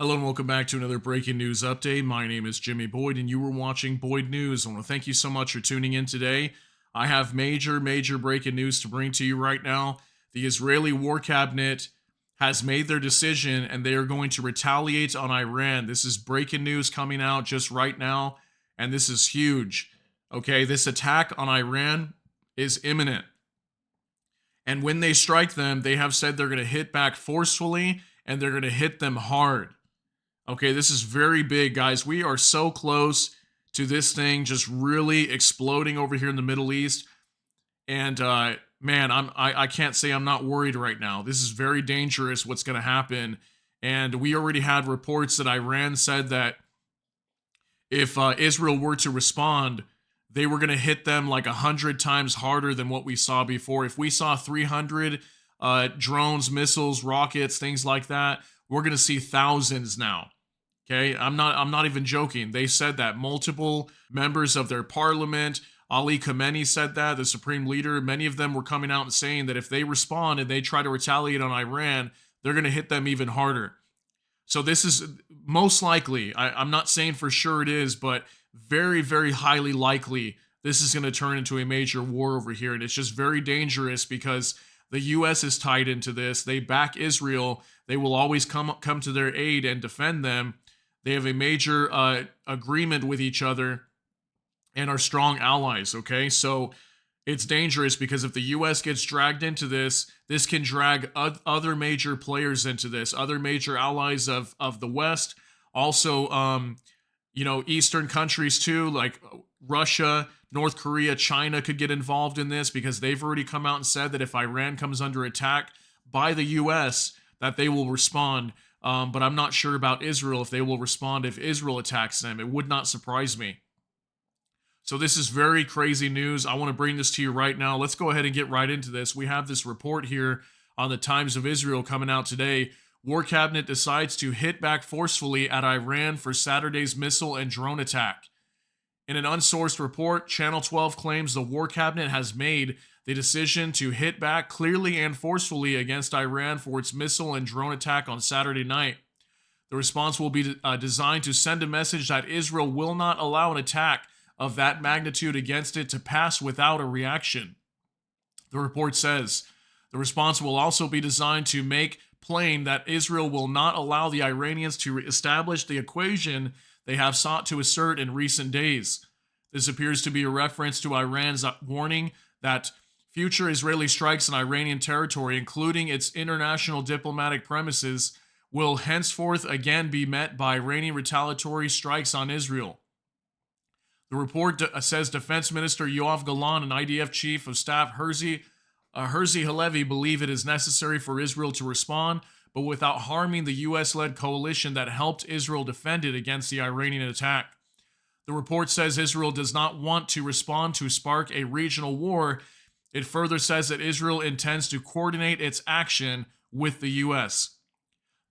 Hello and welcome back to another breaking news update. My name is Jimmy Boyd and you were watching Boyd News. I want to thank you so much for tuning in today. I have major breaking news to bring to you right now. The Israeli War Cabinet has made their decision and they are going to retaliate on Iran. This is breaking news coming out just right now, and this is huge. Okay, this attack on Iran is imminent. And when they strike them, they have said they're going to hit back forcefully and they're going to hit them hard. Okay, this is very big, guys. We are so close to this thing just really exploding over here in the Middle East. And man, I can't say I'm not worried right now. This is very dangerous what's going to happen. And we already had reports that Iran said that if Israel were to respond, they were going to hit them like 100 times harder than what we saw before. If we saw 300 drones, missiles, rockets, things like that, we're going to see thousands now. Okay, I'm not even joking. They said that multiple members of their parliament, Ali Khamenei said that, the supreme leader, many of them were coming out and saying that if they respond and they try to retaliate on Iran, they're going to hit them even harder. So this is most likely, I'm not saying for sure it is, but very highly likely this is going to turn into a major war over here. And it's just very dangerous because the U.S. is tied into this. They back Israel. They will always come to their aid and defend them. They have a major agreement with each other and are strong allies, okay? So it's dangerous because if the U.S. gets dragged into this, this can drag other major players into this, other major allies of the West. Also, Eastern countries too, like Russia, North Korea, China could get involved in this because they've already come out and said that if Iran comes under attack by the U.S., that they will respond. But I'm not sure about Israel if they will respond if Israel attacks them. It would not surprise me. So this is very crazy news. I want to bring this to you right now. Let's go ahead and get right into this. We have this report here on the Times of Israel coming out today. War Cabinet decides to hit back forcefully at Iran for Saturday's missile and drone attack. In an unsourced report, Channel 12 claims the War Cabinet has made the decision to hit back clearly and forcefully against Iran for its missile and drone attack on Saturday night. The response will be designed to send a message that Israel will not allow an attack of that magnitude against it to pass without a reaction. The report says the response will also be designed to make plain that Israel will not allow the Iranians to establish the equation they have sought to assert in recent days. This appears to be a reference to Iran's warning that future Israeli strikes in Iranian territory, including its international diplomatic premises, will henceforth again be met by Iranian retaliatory strikes on Israel. The report says Defense Minister Yoav Gallant and IDF Chief of Staff Herzi Halevi believe it is necessary for Israel to respond, but without harming the U.S.-led coalition that helped Israel defend it against the Iranian attack. The report says Israel does not want to respond to spark a regional war. It further says that Israel intends to coordinate its action with the U.S.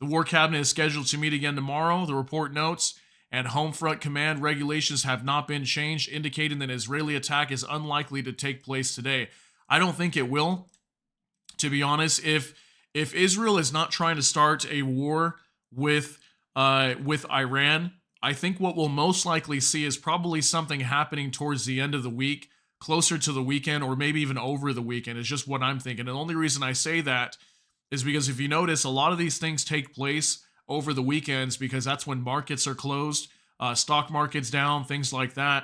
The War Cabinet is scheduled to meet again tomorrow, the report notes, and home front command regulations have not been changed, indicating that an Israeli attack is unlikely to take place today. I don't think it will, to be honest. If Israel is not trying to start a war with Iran, I think what we'll most likely see is probably something happening towards the end of the week, closer to the weekend, or maybe even over the weekend, is just what I'm thinking. And the only reason I say that is because if you notice, a lot of these things take place over the weekends because that's when markets are closed, stock markets down, things like that.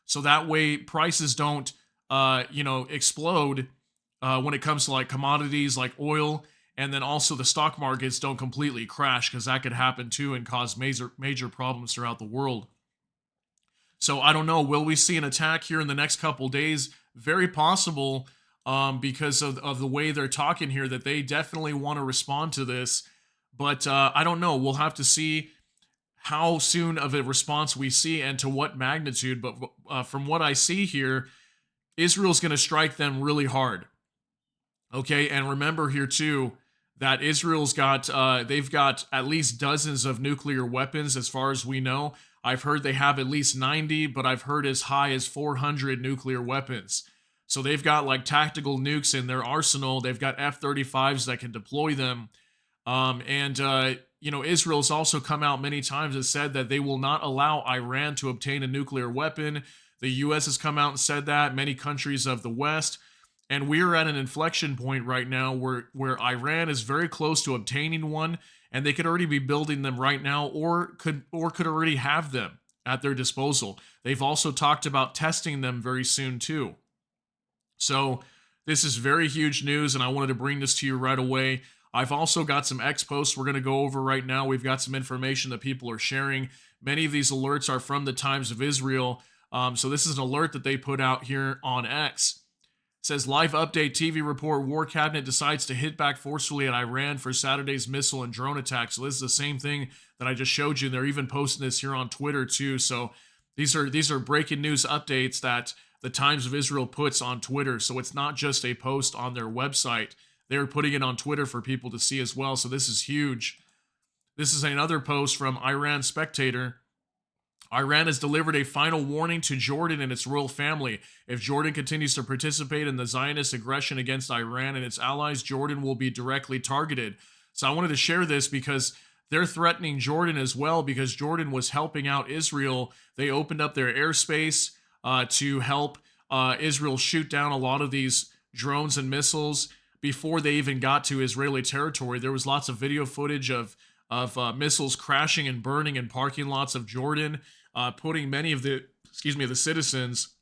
So that way prices don't, explode when it comes to like commodities like oil, and then also the stock markets don't completely crash because that could happen too and cause major problems throughout the world. So I don't know. Will we see an attack here in the next couple days? Very possible, because of the way they're talking here, that they definitely want to respond to this. But I don't know. We'll have to see how soon of a response we see and to what magnitude. But from what I see here, Israel's going to strike them really hard. Okay, and remember here too that Israel's they've got at least dozens of nuclear weapons as far as we know. I've heard they have at least 90, but I've heard as high as 400 nuclear weapons. So they've got like tactical nukes in their arsenal. They've got F-35s that can deploy them. Israel's also come out many times and said that they will not allow Iran to obtain a nuclear weapon. The U.S. has come out and said that, many countries of the West. And we're at an inflection point right now where Iran is very close to obtaining one, and they could already be building them right now, or could already have them at their disposal. They've also talked about testing them very soon too. So this is very huge news, and I wanted to bring this to you right away. I've also got some X posts we're going to go over right now. We've got some information that people are sharing. Many of these alerts are from the Times of Israel. So this is an alert that they put out here on X. It says, live update TV report, War Cabinet decides to hit back forcefully at Iran for Saturday's missile and drone attacks. So this is the same thing that I just showed you. They're even posting this here on Twitter too. So these are breaking news updates that the Times of Israel puts on Twitter. So it's not just a post on their website. They're putting it on Twitter for people to see as well. So this is huge. This is another post from Iran Spectator. Iran has delivered a final warning to Jordan and its royal family. If Jordan continues to participate in the Zionist aggression against Iran and its allies, Jordan will be directly targeted. So I wanted to share this because they're threatening Jordan as well, because Jordan was helping out Israel. They opened up their airspace to help Israel shoot down a lot of these drones and missiles before they even got to Israeli territory. There was lots of video footage of missiles crashing and burning in parking lots of Jordan, putting many of the citizens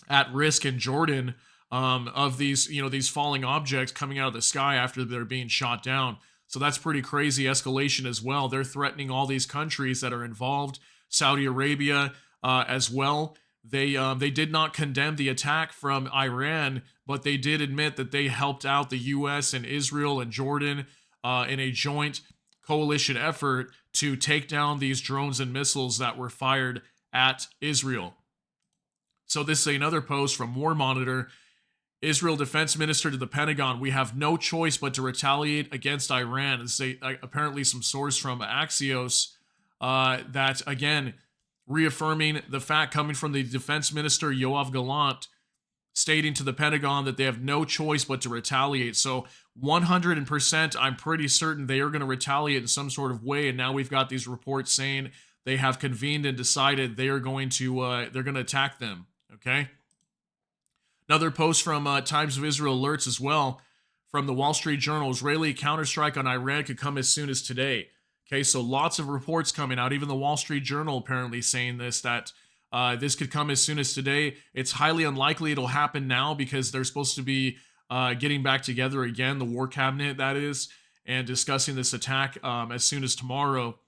at risk in Jordan of these falling objects coming out of the sky after they're being shot down. So that's pretty crazy escalation as well. They're threatening all these countries that are involved, Saudi Arabia as well. They did not condemn the attack from Iran, but they did admit that they helped out the U.S. and Israel and Jordan in a joint coalition effort to take down these drones and missiles that were fired at Israel. So this is another post from War Monitor. Israel Defense Minister to the Pentagon, we have no choice but to retaliate against Iran. This is apparently some source from Axios that, again, reaffirming the fact coming from the Defense Minister, Yoav Gallant, stating to the Pentagon that they have no choice but to retaliate. So 100%, I'm pretty certain they are going to retaliate in some sort of way. And now we've got these reports saying they have convened and decided they are going to they're going to attack them. Okay. Another post from Times of Israel alerts as well from the Wall Street Journal. Israeli counterstrike on Iran could come as soon as today. Okay, so lots of reports coming out. Even the Wall Street Journal apparently saying this, that this could come as soon as today. It's highly unlikely it'll happen now because they're supposed to be getting back together again, the War Cabinet, that is, and discussing this attack as soon as tomorrow.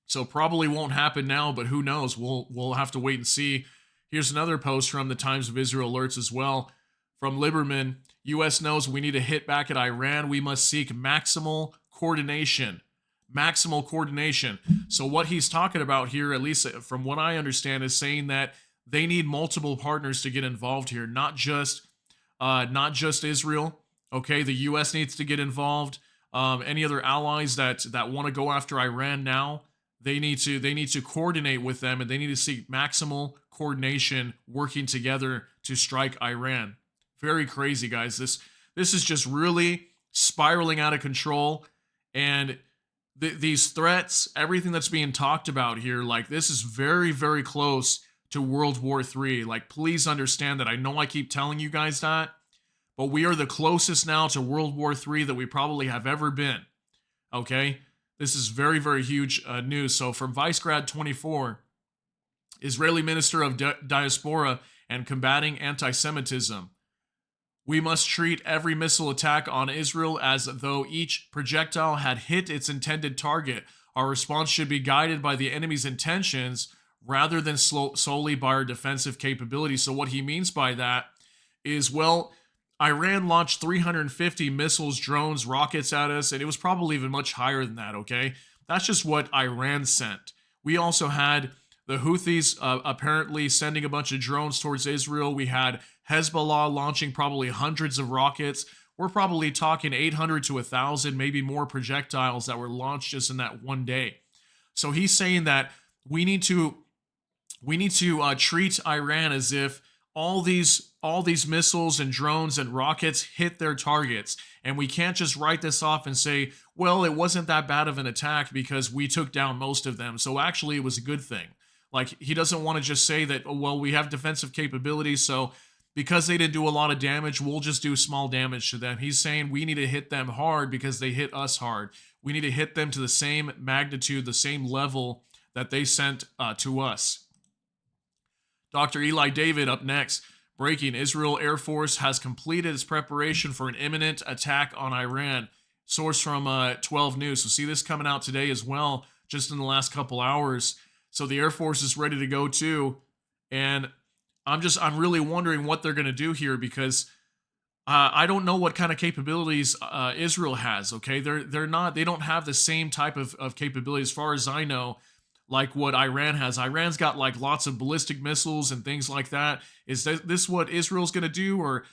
So probably won't happen now, but who knows? We'll have to wait and see. Here's another post from the Times of Israel alerts as well. From Lieberman, U.S. knows we need to hit back at Iran. We must seek maximal coordination. Maximal coordination. So what he's talking about here, at least from what I understand, is saying that they need multiple partners to get involved here, not just Israel. Okay, the U.S. needs to get involved. Any other allies that want to go after Iran now, they need to coordinate with them, and they need to seek maximal coordination, working together to strike Iran. Very crazy, guys. This is just really spiraling out of control, and these threats, everything that's being talked about here, like, this is very, very close to World War III. Like, please understand that. I know I keep telling you guys that, but we are the closest now to World War III that we probably have ever been. Okay? This is very, very huge news. So from Vicegrad24, Israeli Minister of Diaspora and Combating Anti-Semitism, we must treat every missile attack on Israel as though each projectile had hit its intended target. Our response should be guided by the enemy's intentions rather than solely by our defensive capabilities. So what he means by that is, well, Iran launched 350 missiles, drones, rockets at us, and it was probably even much higher than that, okay? That's just what Iran sent. We also had the Houthis apparently sending a bunch of drones towards Israel. We had Hezbollah launching probably hundreds of rockets. We're probably talking 800 to 1,000, maybe more projectiles that were launched just in that one day. So he's saying that we need to treat Iran as if all these missiles and drones and rockets hit their targets, and we can't just write this off and say, well, it wasn't that bad of an attack because we took down most of them, so actually it was a good thing. Like, he doesn't want to just say that, oh, well, we have defensive capabilities, so because they didn't do a lot of damage, we'll just do small damage to them. He's saying we need to hit them hard because they hit us hard. We need to hit them to the same magnitude, the same level that they sent to us. Dr. Eli David up next. Breaking: Israel Air Force has completed its preparation for an imminent attack on Iran. Source from 12 News. So see this coming out today as well, just in the last couple hours. So the Air Force is ready to go too. And I'm really wondering what they're going to do here, because I don't know what kind of capabilities Israel has. Okay, they don't have the same type of capability, as far as I know, like what Iran has. Iran's got like lots of ballistic missiles and things like that. Is this what Israel's going to do? Or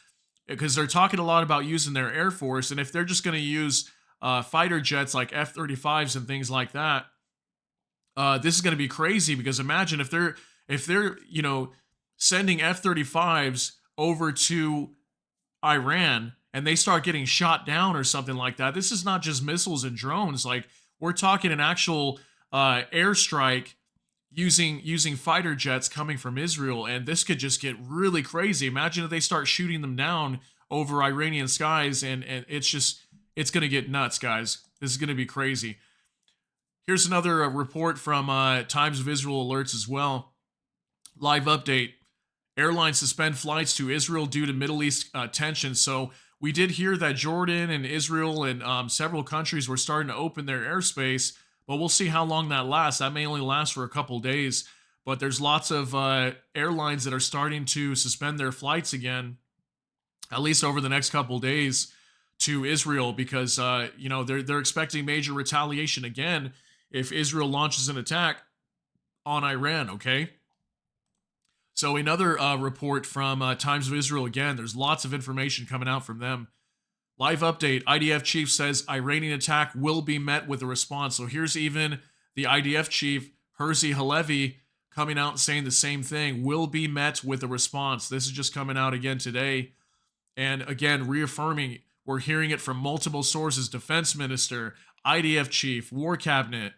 because they're talking a lot about using their Air Force, and if they're just going to use fighter jets like F-35s and things like that, this is going to be crazy. Because imagine if they're sending F-35s over to Iran and they start getting shot down or something like that. This is not just missiles and drones. Like, we're talking an actual airstrike using fighter jets coming from Israel, and this could just get really crazy. Imagine if they start shooting them down over Iranian skies, and it's going to get nuts, guys. This is going to be crazy. Here's another report from Times of Israel Alerts as well. Live update. Airlines suspend flights to Israel due to Middle East tensions. So we did hear that Jordan and Israel and several countries were starting to open their airspace, but we'll see how long that lasts. That may only last for a couple days, but there's lots of airlines that are starting to suspend their flights again, at least over the next couple days, to Israel, because they're expecting major retaliation again if Israel launches an attack on Iran. Okay. So another report from Times of Israel again. There's lots of information coming out from them. Live update. IDF chief says Iranian attack will be met with a response. So here's even the IDF chief, Herzi Halevi, coming out and saying the same thing. Will be met with a response. This is just coming out again today. And again, reaffirming, we're hearing it from multiple sources. Defense minister, IDF chief, war cabinet,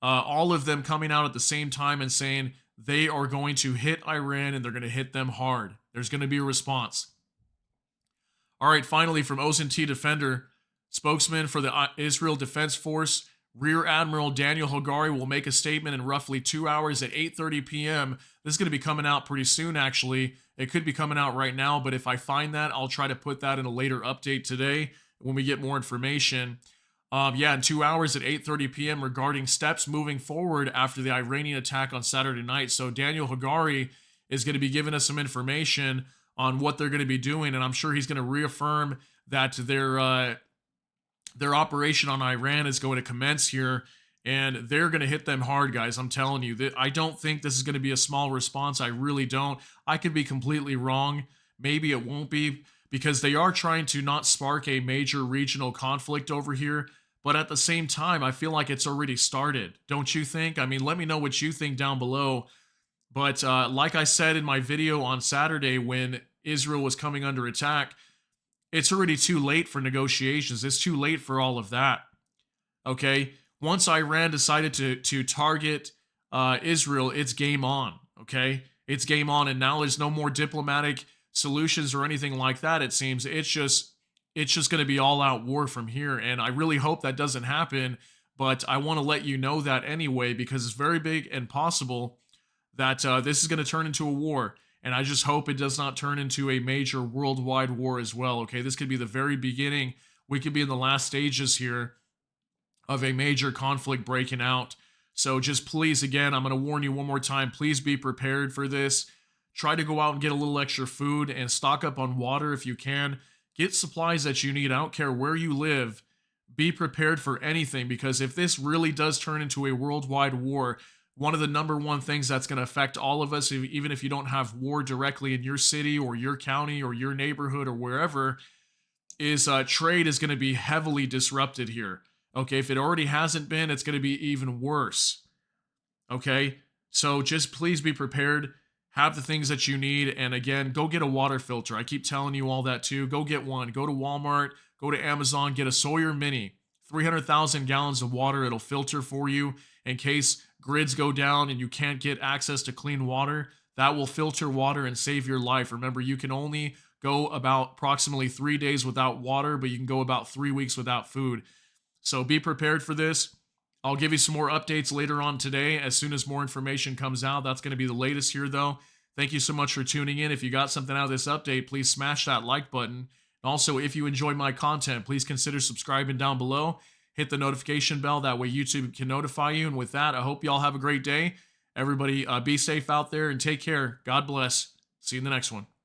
all of them coming out at the same time and saying they are going to hit Iran and they're going to hit them hard. There's going to be a response. All right, finally, from Ozen T. Defender, spokesman for the Israel Defense Force, Rear Admiral Daniel Hagari, will make a statement in roughly 2 hours at 8:30 p.m. This is going to be coming out pretty soon, actually. It could be coming out right now, but if I find that, I'll try to put that in a later update today when we get more information. In 2 hours at 8:30 p.m. regarding steps moving forward after the Iranian attack on Saturday night. So Daniel Hagari is going to be giving us some information on what they're going to be doing, and I'm sure he's going to reaffirm that their operation on Iran is going to commence here, and they're going to hit them hard, guys. I'm telling you, that I don't think this is going to be a small response. I really don't. I could be completely wrong. Maybe it won't be, because they are trying to not spark a major regional conflict over here. But at the same time, I feel like it's already started. Don't you think? I mean, let me know what you think down below. But like I said in my video on Saturday when Israel was coming under attack, it's already too late for negotiations. It's too late for all of that. Okay? Once Iran decided to target Israel, it's game on. Okay? It's game on, and now there's no more diplomatic solutions or anything like that, it seems. It's just going to be all-out war from here, and I really hope that doesn't happen, but I want to let you know that anyway, because it's very big and possible that this is going to turn into a war, and I just hope it does not turn into a major worldwide war as well, okay? This could be the very beginning. We could be in the last stages here of a major conflict breaking out. So just please, again, I'm going to warn you one more time, please be prepared for this. Try to go out and get a little extra food and stock up on water if you can. Get supplies that you need. I don't care where you live. Be prepared for anything, because if this really does turn into a worldwide war, one of the number one things that's going to affect all of us, even if you don't have war directly in your city or your county or your neighborhood or wherever, is trade is going to be heavily disrupted here. Okay, if it already hasn't been, it's going to be even worse. Okay, so just please be prepared. have the things that you need. And again, go get a water filter. I keep telling you all that too. Go get one. Go to Walmart, go to Amazon, get a Sawyer Mini. 300,000 gallons of water. It'll filter for you in case grids go down and you can't get access to clean water. That will filter water and save your life. Remember, you can only go about approximately 3 days without water, but you can go about 3 weeks without food. So be prepared for this. I'll give you some more updates later on today as soon as more information comes out. That's going to be the latest here, though. Thank you so much for tuning in. If you got something out of this update, please smash that like button. Also, if you enjoy my content, please consider subscribing down below. Hit the notification bell. That way YouTube can notify you. And with that, I hope y'all have a great day. Everybody be safe out there and take care. God bless. See you in the next one.